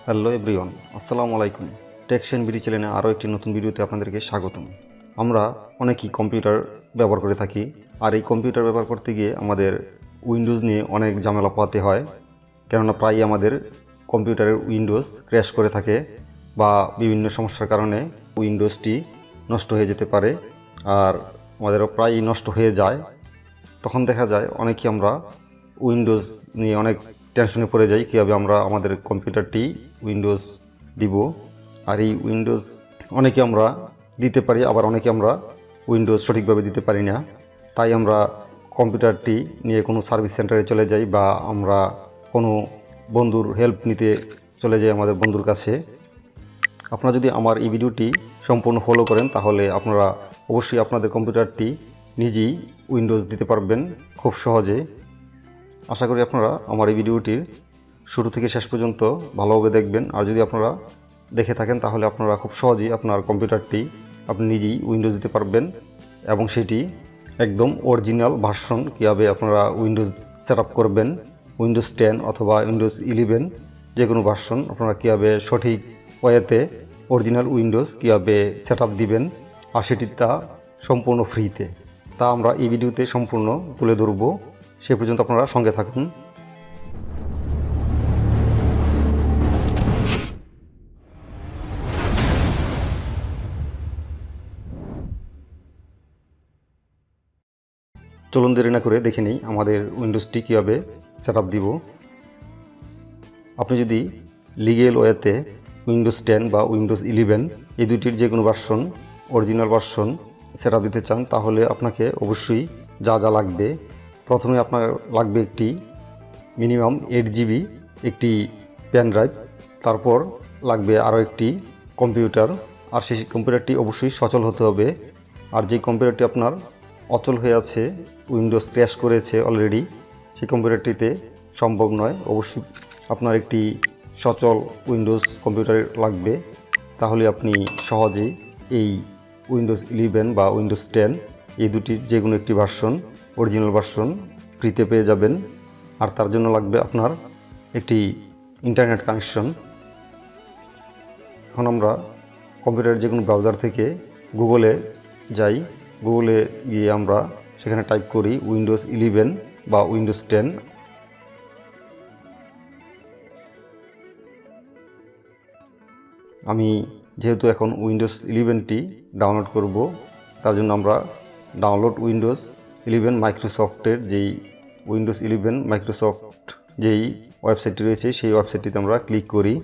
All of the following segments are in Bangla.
হ্যালো এভরিওয়ান, আসসালামু আলাইকুম। টেক শাহিন বিডি চ্যানেলে আরও একটি নতুন ভিডিওতে আপনাদেরকে স্বাগতম। আমরা অনেকেই কম্পিউটার ব্যবহার করে থাকি, আর এই কম্পিউটার ব্যবহার করতে গিয়ে আমাদের উইন্ডোজ নিয়ে অনেক ঝামেলা পোহাতে হয়। কেননা প্রায়ই আমাদের কম্পিউটারের উইন্ডোজ ক্র্যাশ করে থাকে বা বিভিন্ন সমস্যার কারণে উইন্ডোজটি নষ্ট হয়ে যেতে পারে, আর আমাদেরও প্রায়ই নষ্ট হয়ে যায়। তখন দেখা যায় অনেকেই আমরা উইন্ডোজ নিয়ে অনেক টেনশনে পড়ে যাই, কীভাবে আমরা আমাদের কম্পিউটারটি উইন্ডোজ দিব। আর এই উইন্ডোজ অনেকে আমরা দিতে পারি, আবার অনেকে আমরা উইন্ডোজ সঠিকভাবে দিতে পারি না। তাই আমরা কম্পিউটারটি নিয়ে কোনো সার্ভিস সেন্টারে চলে যাই বা আমরা কোনো বন্ধুর হেল্প নিতে চলে যাই আমাদের বন্ধুর কাছে। আপনারা যদি আমার এই ভিডিওটি সম্পূর্ণ ফলো করেন তাহলে আপনারা অবশ্যই আপনাদের কম্পিউটারটি নিজেই উইন্ডোজ দিতে পারবেন খুব সহজে। আশা করি আপনারা আমার এই ভিডিওটির শুরু থেকে শেষ পর্যন্ত ভালোভাবে দেখবেন। আর যদি আপনারা দেখে থাকেন তাহলে আপনারা খুব সহজেই আপনার কম্পিউটারটি আপনি নিজেই উইন্ডোজ দিতে পারবেন, এবং সেটি একদম অরিজিনাল ভার্সন কীভাবে আপনারা উইন্ডোজ সেট আপ করবেন, উইন্ডোজ 10 অথবা উইন্ডোজ 11 যে কোনো ভার্সন আপনারা কীভাবে সঠিক ওয়েতে অরিজিনাল উইন্ডোজ কীভাবে সেট আপ দিবেন, আর সেটি তা সম্পূর্ণ ফ্রিতে, তা আমরা এই ভিডিওতে সম্পূর্ণ তুলে ধরব। সে পর্যন্ত আপনারা সঙ্গে থাকুন। চলুন দেরি না করে দেখে নিই আমাদের উইন্ডোজটি কীভাবে সেট আপ দিব। আপনি যদি লিগেল ওয়েতে উইন্ডোজ 10 বা উইন্ডোজ 11 এই দুটির যে কোনো version original version set up দিতে চান তাহলে আপনাকে অবশ্যই যা যা লাগবে, প্রথমে আপনার লাগবে একটি মিনিমাম 8 GB একটি পেনড্রাইভ, তারপর লাগবে আরও একটি কম্পিউটার, আর সেই কম্পিউটারটি অবশ্যই সচল হতে হবে। আর যে কম্পিউটারটি আপনার অচল হয়ে আছে, উইন্ডোজ ক্র্যাশ করেছে অলরেডি, সেই কম্পিউটারটিতে সম্ভব নয়। অবশ্যই আপনার একটি সচল উইন্ডোজ কম্পিউটার লাগবে, তাহলে আপনি সহজেই এই উইন্ডোজ 11 বা উইন্ডোজ 10 এই দুটির যে কোনো একটি ভার্সন অরিজিনাল ভার্সন ফ্রিতে পেয়ে যাবেন। আর তার জন্য লাগবে আপনার একটি ইন্টারনেট কানেকশন। এখন আমরা কম্পিউটারের যে কোনো ব্রাউজার থেকে গুগলে যাই, গুগলে গিয়ে আমরা সেখানে টাইপ করি উইন্ডোজ 11 বা উইন্ডোজ 10। আমি যেহেতু এখন উইন্ডোজ 11টি ডাউনলোড করব, তার জন্য আমরা ডাউনলোড উইন্ডোজ 11 মাইক্রোসফটের যেই উইন্ডোজ 11 মাইক্রোসফট যেই ওয়েবসাইটটি রয়েছে সেই ওয়েবসাইটটিতে আমরা ক্লিক করি।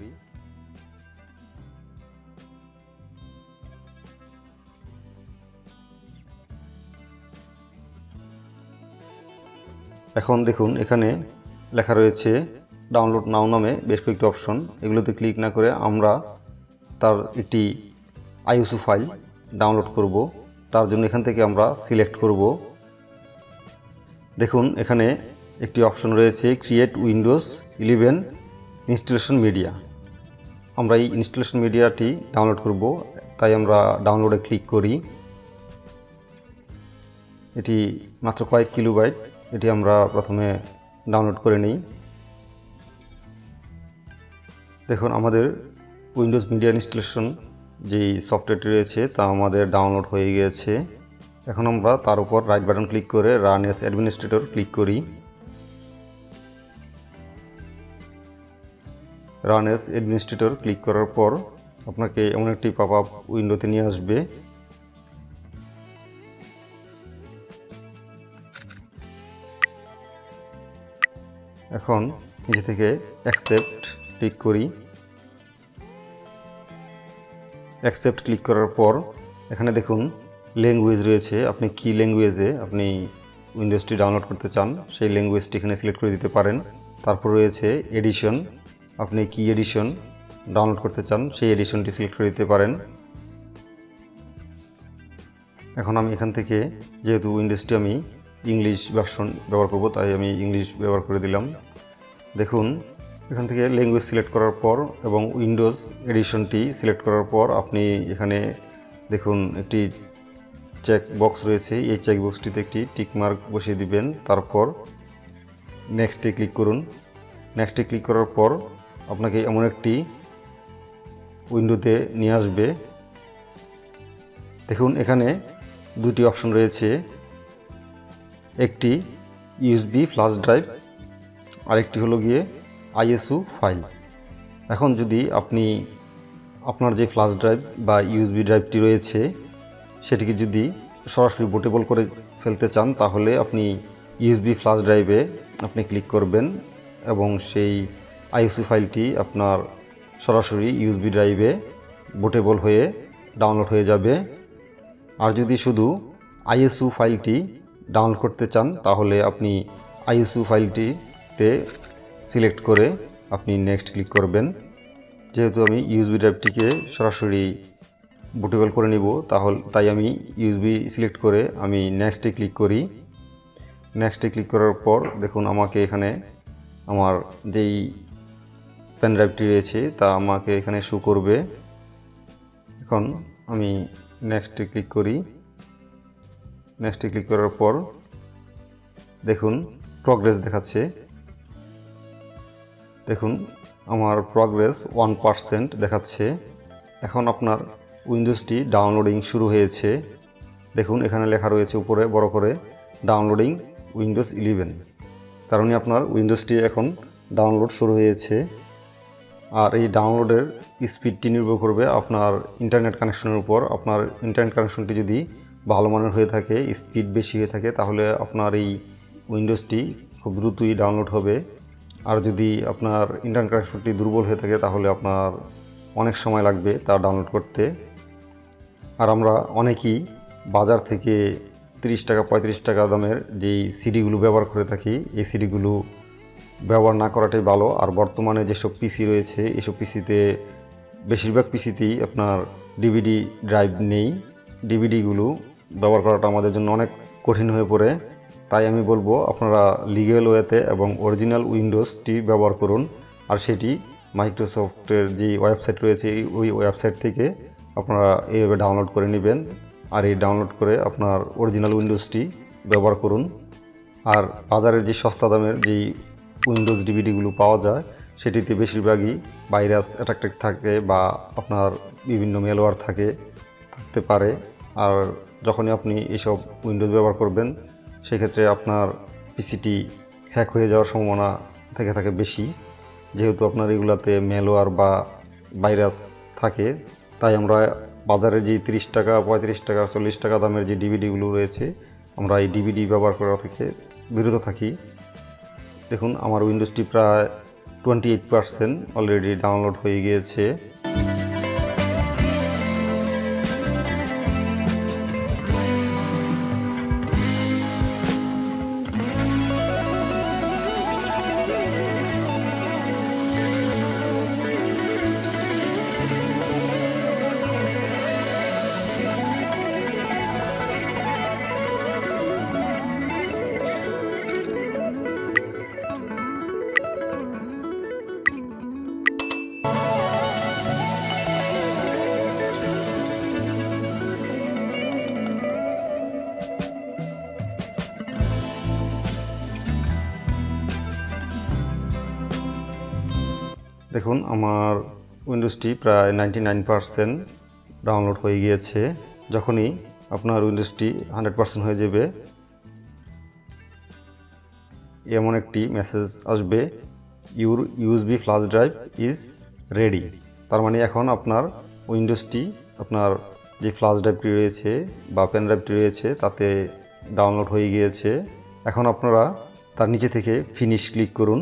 এখন দেখুন এখানে লেখা রয়েছে ডাউনলোড নাও নামে বেশ কয়েকটি অপশন। এগুলোতে ক্লিক না করে আমরা তার একটি আইএসও ফাইল ডাউনলোড করব। তার জন্য এখান থেকে আমরা সিলেক্ট করব। দেখুন এখানে একটি অপশন রয়েছে ক্রিয়েট উইন্ডোজ 11 ইনস্টলেশন মিডিয়া। আমরা এই ইনস্টলেশন মিডিয়াটি ডাউনলোড করব, তাই আমরা ডাউনলোডে ক্লিক করি। এটি মাত্র কয়েক কিলোবাইট, এটি আমরা প্রথমে ডাউনলোড করে নিই। দেখুন আমাদের উইন্ডোজ মিডিয়া ইনস্টলেশন যেই সফটওয়্যারটি রয়েছে তা আমাদের ডাউনলোড হয়ে গিয়েছে। এখন আমরা তার উপর রাইট বাটন ক্লিক করে রান এস অ্যাডমিনিস্ট্রেটর ক্লিক করি। রান এস অ্যাডমিনিস্ট্রেটর ক্লিক করার পর আপনাকে এমন একটি পপ আপ উইন্ডোতে নিয়ে আসবে। এখন নিচে থেকে অ্যাকসেপ্ট ক্লিক করি। অ্যাকসেপ্ট ক্লিক করার পর এখানে দেখুন ল্যাঙ্গুয়েজ রয়েছে, আপনি কি ল্যাঙ্গুয়েজে আপনি উইন্ডোজটি ডাউনলোড করতে চান সেই ল্যাঙ্গুয়েজটি এখানে সিলেক্ট করে দিতে পারেন। তারপর রয়েছে এডিশন, আপনি কি এডিশন ডাউনলোড করতে চান সেই এডিশনটি সিলেক্ট করে দিতে পারেন। এখন আমি এখান থেকে যেহেতু উইন্ডোজটি আমি ইংলিশ ভার্সন ব্যবহার করব তাই আমি ইংলিশ ব্যবহার করে দিলাম। দেখুন এখান থেকে ল্যাঙ্গুয়েজ সিলেক্ট করার পর এবং উইন্ডোজ এডিশনটি সিলেক্ট করার পর আপনি এখানে দেখুন একটি চেক বক্স রয়েছে, এই চেক বক্সটিতে একটি টিক মার্ক বসিয়ে দিবেন। তারপর নেক্সটে ক্লিক করুন। নেক্সটে ক্লিক করার পর আপনাকে এমন একটি উইন্ডোতে নিয়ে আসবে। দেখুন এখানে দুটি অপশন রয়েছে, একটি ইউএসবি ফ্ল্যাশ ড্রাইভ আর একটি হলো গিয়ে আইএসও ফাইল। এখন যদি আপনি আপনার যে ফ্ল্যাশ ড্রাইভ বা ইউএসবি ড্রাইভটি রয়েছে সেটিকে যদি সরাসরি বুটেবল করে ফেলতে চান তাহলে আপনি ইউএসবি ফ্ল্যাশ ড্রাইভে আপনি ক্লিক করবেন এবং সেই আইএসও ফাইলটি আপনার সরাসরি ইউএসবি ড্রাইভে বুটেবল হয়ে ডাউনলোড হয়ে যাবে। আর যদি শুধু আইএসও ফাইলটি ডাউনলোড করতে চান তাহলে আপনি আইএসও ফাইলটিতে সিলেক্ট করে আপনি নেক্সট ক্লিক করবেন। যেহেতু আমি ইউএসবি ড্রাইভটিকে সরাসরি বুটেবল করে নিব তাই আমি ইউএসবি সিলেক্ট করে আমি নেক্সটে ক্লিক করি। নেক্সটে ক্লিক করার পর দেখুন আমাকে এখানে আমার যেই পেন ড্রাইভটি রয়েছে তা আমাকে এখানে শো করবে। এখন আমি নেক্সটে ক্লিক করি। নেক্সটে ক্লিক করার পর দেখুন প্রগ্রেস দেখাচ্ছে। দেখুন আমার প্রগ্রেস 1% দেখাচ্ছে। এখন আপনার উইন্ডোজটি ডাউনলোডিং শুরু হয়েছে। দেখুন এখানে লেখা রয়েছে উপরে বড় করে ডাউনলোডিং উইন্ডোজ 11। তার মানে আপনার উইন্ডোজটি এখন ডাউনলোড শুরু হয়েছে। আর এই ডাউনলোডের স্পিডটি নির্ভর করবে আপনার ইন্টারনেট কানেকশনের উপর। আপনার ইন্টারনেট কানেকশনটি যদি ভালো মানের হয়ে থাকে, স্পিড বেশি হয়ে থাকে, তাহলে আপনার এই উইন্ডোজটি খুব দ্রুতই ডাউনলোড হবে। আর যদি আপনার ইন্টারনেট কানেকশনটি দুর্বল হয়ে থাকে তাহলে আপনার অনেক সময় লাগবে তা ডাউনলোড করতে। আর আমরা অনেকেই বাজার থেকে 30 টাকা 35 টাকা দামের যেই সিডিগুলো ব্যবহার করে থাকি, এই সিডিগুলো ব্যবহার না করাটাই ভালো। আর বর্তমানে যেসব পিসি রয়েছে এসব পিসিতে বেশিরভাগ পিসিতেই আপনার ডিভিডি ড্রাইভ নেই। ডিভিডিগুলো ব্যবহার করাটা আমাদের জন্য অনেক কঠিন হয়ে পড়ে। তাই আমি বলবো আপনারা লিগ্যাল ওয়েতে এবং অরিজিনাল উইন্ডোজটি ব্যবহার করুন। আর সেটি মাইক্রোসফটের যে ওয়েবসাইট রয়েছে ওই ওয়েবসাইট থেকে আপনারা এইভাবে ডাউনলোড করে নেবেন। আর এই ডাউনলোড করে আপনার অরিজিনাল উইন্ডোজটি ব্যবহার করুন। আর বাজারের যে সস্তা দামের যেই উইন্ডোজ ডিভিডিগুলো পাওয়া যায় সেটিতে বেশিরভাগই ভাইরাস অ্যাটাক থাকে বা আপনার বিভিন্ন মেলওয়্যার থাকতে পারে। আর যখনই আপনি এইসব উইন্ডোজ ব্যবহার করবেন সেক্ষেত্রে আপনার পিসিটি হ্যাক হয়ে যাওয়ার সম্ভাবনা থাকে বেশি, যেহেতু আপনার এগুলাতে মেলওয়্যার বা ভাইরাস থাকে। তাই আমরা বাজারে যে 30 টাকা 35 টাকা 40 টাকা দামের যে ডিভিডিগুলো রয়েছে আমরা এই ডিভিডি ব্যবহার করা থেকে বিরত থাকি। দেখুন আমার উইন্ডোজটি প্রায় 28% অলরেডি ডাউনলোড হয়ে গিয়েছে। দেখুন আমার উইন্ডোজটি প্রায় 99% ডাউনলোড হয়ে গিয়েছে। যখনই আপনার উইন্ডোজটি 100% হয়ে যাবে এমন একটি মেসেজ আসবে, your USB flash drive is ready. তার মানে এখন আপনার উইন্ডোজটি আপনার যে ফ্ল্যাশ ড্রাইভটি রয়েছে বা পেন ড্রাইভটি রয়েছে তাতে ডাউনলোড হয়ে গিয়েছে। এখন আপনারা তার নিচে থেকে ফিনিশ ক্লিক করুন।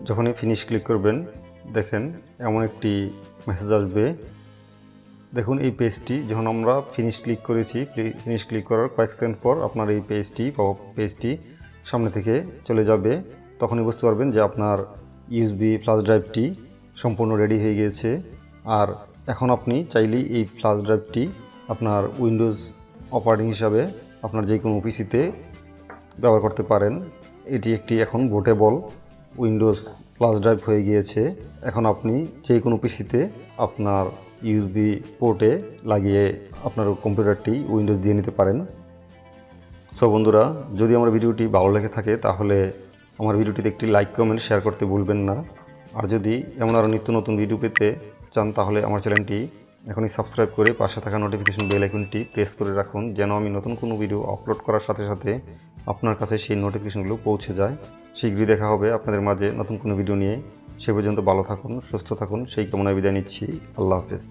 যখনই ফিনিশ ক্লিক করবেন দেখেন এমন একটি মেসেজ আসবে। দেখুন এই পেজটি যখন আমরা ফিনিশ ক্লিক করেছি, ফিনিশ ক্লিক করার কয়েক সেকেন্ড পর আপনার এই পেজটি সামনে থেকে চলে যাবে। তখনই বুঝতে পারবেন যে আপনার ইউএসবি ফ্ল্যাশ ড্রাইভটি সম্পূর্ণ রেডি হয়ে গিয়েছে। আর এখন আপনি চাইলেই এই ফ্ল্যাশ ড্রাইভটি আপনার উইন্ডোজ অপারেটিং হিসাবে আপনার যে কোনো পিসিতে ব্যবহার করতে পারেন। এটি একটি এখন বুটেবল উইন্ডোজ ফ্ল্যাশ ড্রাইভ হয়ে গিয়েছে। এখন আপনি যে কোনো পিসিতে আপনার ইউএসবি পোর্টে লাগিয়ে আপনার কম্পিউটারটি উইন্ডোজ দিয়ে নিতে পারেন। সো বন্ধুরা, যদি আমার ভিডিওটি ভালো লেগে থাকে তাহলে আমার ভিডিওটিতে একটি লাইক কমেন্ট শেয়ার করতে ভুলবেন না। আর যদি এমন আরও নিত্য নতুন ভিডিও পেতে চান তাহলে আমার চ্যানেলটি এখনই সাবস্ক্রাইব করে পাশে থাকা নোটিফিকেশন বেল আইকনটি প্রেস করে রাখুন, যেন আমি নতুন কোনো ভিডিও আপলোড করার সাথে সাথে আপনার কাছে সেই নোটিফিকেশনগুলো পৌঁছে যায়। শীঘ্রই দেখা হবে আপনাদের মাঝে নতুন কোনো ভিডিও নিয়ে। সে পর্যন্ত ভালো থাকুন, সুস্থ থাকুন, সেই কামনায় বিদায় নিচ্ছি। আল্লাহ হাফেজ।